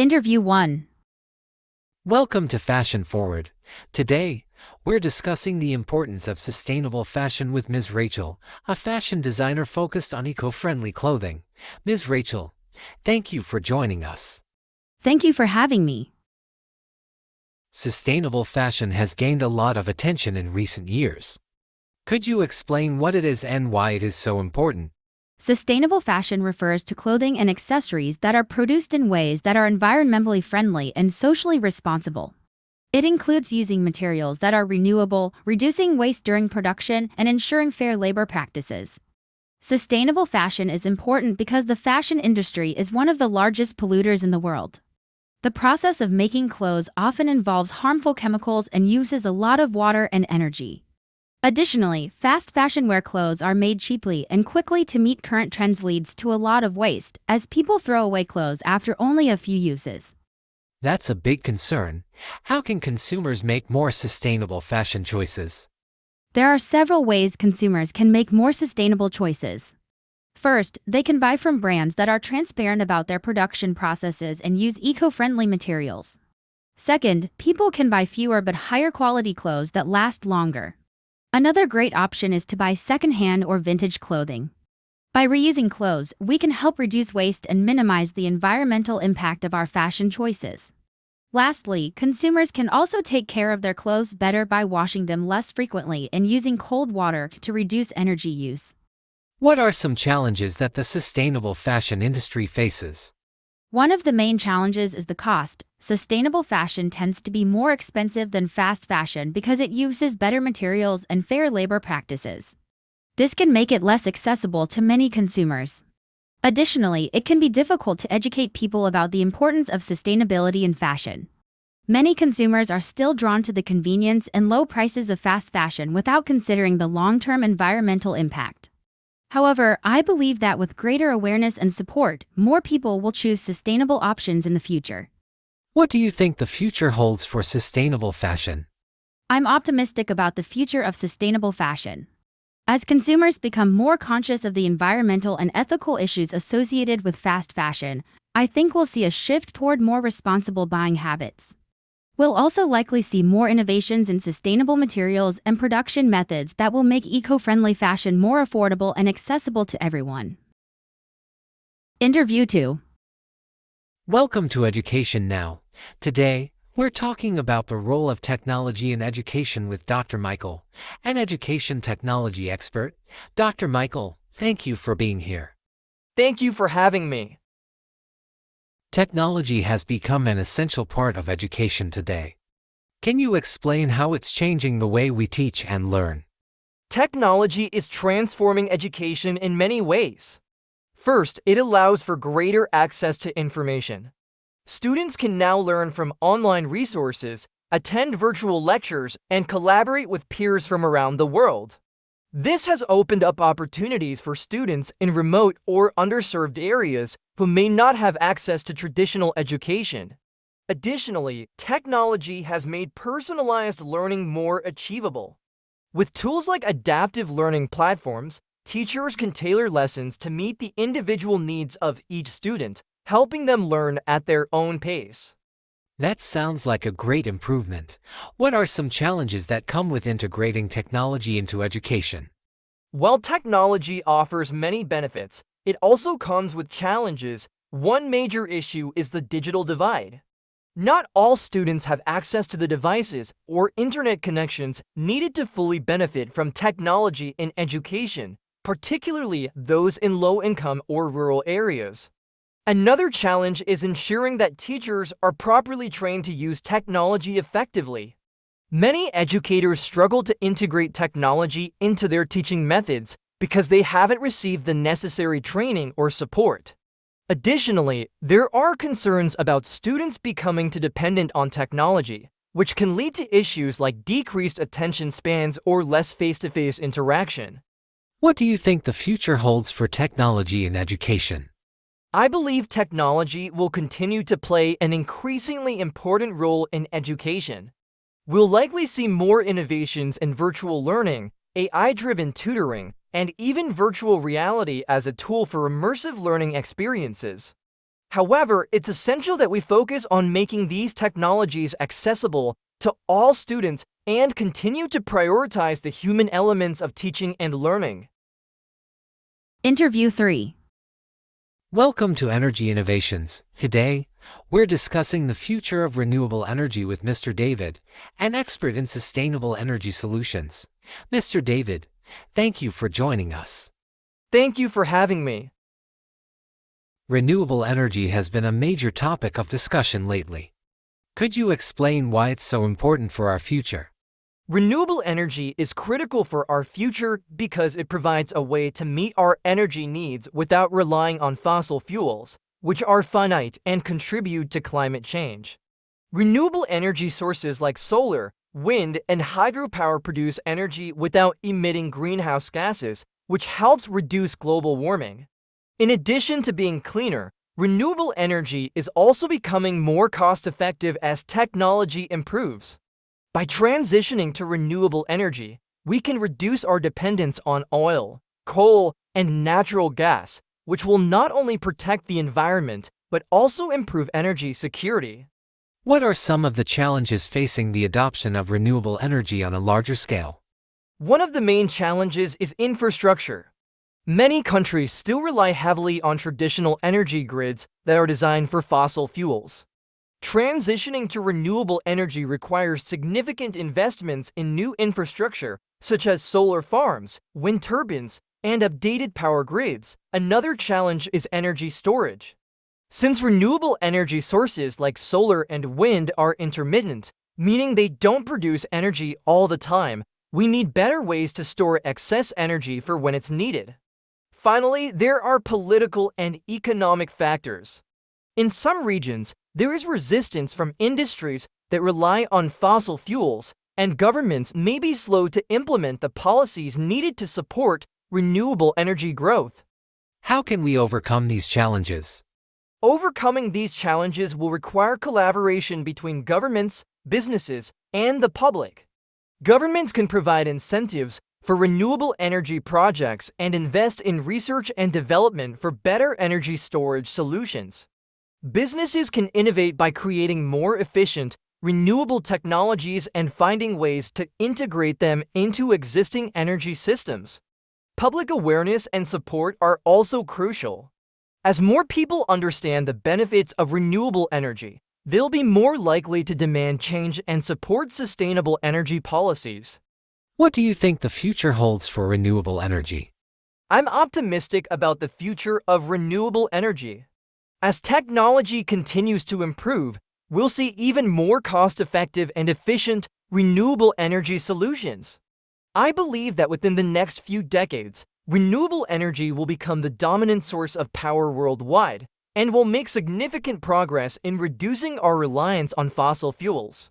Interview 1. Welcome to Fashion Forward. Today, we're discussing the importance of sustainable fashion with Ms. Rachel, a fashion designer focused on eco-friendly clothing. Ms. Rachel, thank you for joining us. Thank you for having me. Sustainable fashion has gained a lot of attention in recent years. Could you explain what it is and why it is so important? Sustainable fashion refers to clothing and accessories that are produced in ways that are environmentally friendly and socially responsible. It includes using materials that are renewable, reducing waste during production, and ensuring fair labor practices. Sustainable fashion is important because the fashion industry is one of the largest polluters in the world. The process of making clothes often involves harmful chemicals and uses a lot of water and energy. Additionally, fast fashion wear clothes are made cheaply and quickly to meet current trends leads to a lot of waste, as people throw away clothes after only a few uses. That's a big concern. How can consumers make more sustainable fashion choices? There are several ways consumers can make more sustainable choices. First, they can buy from brands that are transparent about their production processes and use eco-friendly materials. Second, people can buy fewer but higher quality clothes that last longer. Another great option is to buy secondhand or vintage clothing. By reusing clothes, we can help reduce waste and minimize the environmental impact of our fashion choices. Lastly, consumers can also take care of their clothes better by washing them less frequently and using cold water to reduce energy use. What are some challenges that the sustainable fashion industry faces? One of the main challenges is the cost. Sustainable fashion tends to be more expensive than fast fashion because it uses better materials and fair labor practices. This can make it less accessible to many consumers. Additionally, it can be difficult to educate people about the importance of sustainability in fashion. Many consumers are still drawn to the convenience and low prices of fast fashion without considering the long-term environmental impact. However, I believe that with greater awareness and support, more people will choose sustainable options in the future. What do you think the future holds for sustainable fashion? I'm optimistic about the future of sustainable fashion. As consumers become more conscious of the environmental and ethical issues associated with fast fashion, I think we'll see a shift toward more responsible buying habits. We'll also likely see more innovations in sustainable materials and production methods that will make eco-friendly fashion more affordable and accessible to everyone. Interview 2. Welcome to Education Now. Today, we're talking about the role of technology in education with Dr. Michael, an education technology expert. Dr. Michael, thank you for being here. Thank you for having me. Technology has become an essential part of education today. Can you explain how it's changing the way we teach and learn? Technology is transforming education in many ways. First, it allows for greater access to information. Students can now learn from online resources, attend virtual lectures, and collaborate with peers from around the world. This has opened up opportunities for students in remote or underserved areas who may not have access to traditional education. Additionally, technology has made personalized learning more achievable. With tools like adaptive learning platforms, teachers can tailor lessons to meet the individual needs of each student, helping them learn at their own pace. That sounds like a great improvement. What are some challenges that come with integrating technology into education? While technology offers many benefits, it also comes with challenges. One major issue is the digital divide. Not all students have access to the devices or internet connections needed to fully benefit from technology in education, particularly those in low-income or rural areas. Another challenge is ensuring that teachers are properly trained to use technology effectively. Many educators struggle to integrate technology into their teaching methods because they haven't received the necessary training or support. Additionally, there are concerns about students becoming too dependent on technology, which can lead to issues like decreased attention spans or less face-to-face interaction. What do you think the future holds for technology in education? I believe technology will continue to play an increasingly important role in education. We'll likely see more innovations in virtual learning, AI-driven tutoring, and even virtual reality as a tool for immersive learning experiences. However, it's essential that we focus on making these technologies accessible to all students and continue to prioritize the human elements of teaching and learning. Interview 3. Welcome to Energy Innovations. Today, we're discussing the future of renewable energy with Mr. David, an expert in sustainable energy solutions. Mr. David, thank you for joining us. Thank you for having me. Renewable energy has been a major topic of discussion lately. Could you explain why it's so important for our future? Renewable energy is critical for our future because it provides a way to meet our energy needs without relying on fossil fuels, which are finite and contribute to climate change. Renewable energy sources like solar, wind, and hydropower produce energy without emitting greenhouse gases, which helps reduce global warming. In addition to being cleaner, renewable energy is also becoming more cost-effective as technology improves. By transitioning to renewable energy, we can reduce our dependence on oil, coal, and natural gas, which will not only protect the environment, but also improve energy security. What are some of the challenges facing the adoption of renewable energy on a larger scale? One of the main challenges is infrastructure. Many countries still rely heavily on traditional energy grids that are designed for fossil fuels. Transitioning to renewable energy requires significant investments in new infrastructure, such as solar farms, wind turbines, and updated power grids. Another challenge is energy storage. Since renewable energy sources like solar and wind are intermittent, meaning they don't produce energy all the time, we need better ways to store excess energy for when it's needed. Finally, there are political and economic factors. In some regions, there is resistance from industries that rely on fossil fuels, and governments may be slow to implement the policies needed to support renewable energy growth. How can we overcome these challenges? Overcoming these challenges will require collaboration between governments, businesses, and the public. Governments can provide incentives for renewable energy projects and invest in research and development for better energy storage solutions. Businesses can innovate by creating more efficient, renewable technologies and finding ways to integrate them into existing energy systems. Public awareness and support are also crucial. As more people understand the benefits of renewable energy, they'll be more likely to demand change and support sustainable energy policies. What do you think the future holds for renewable energy? I'm optimistic about the future of renewable energy. As technology continues to improve, we'll see even more cost-effective and efficient renewable energy solutions. I believe that within the next few decades, renewable energy will become the dominant source of power worldwide and will make significant progress in reducing our reliance on fossil fuels.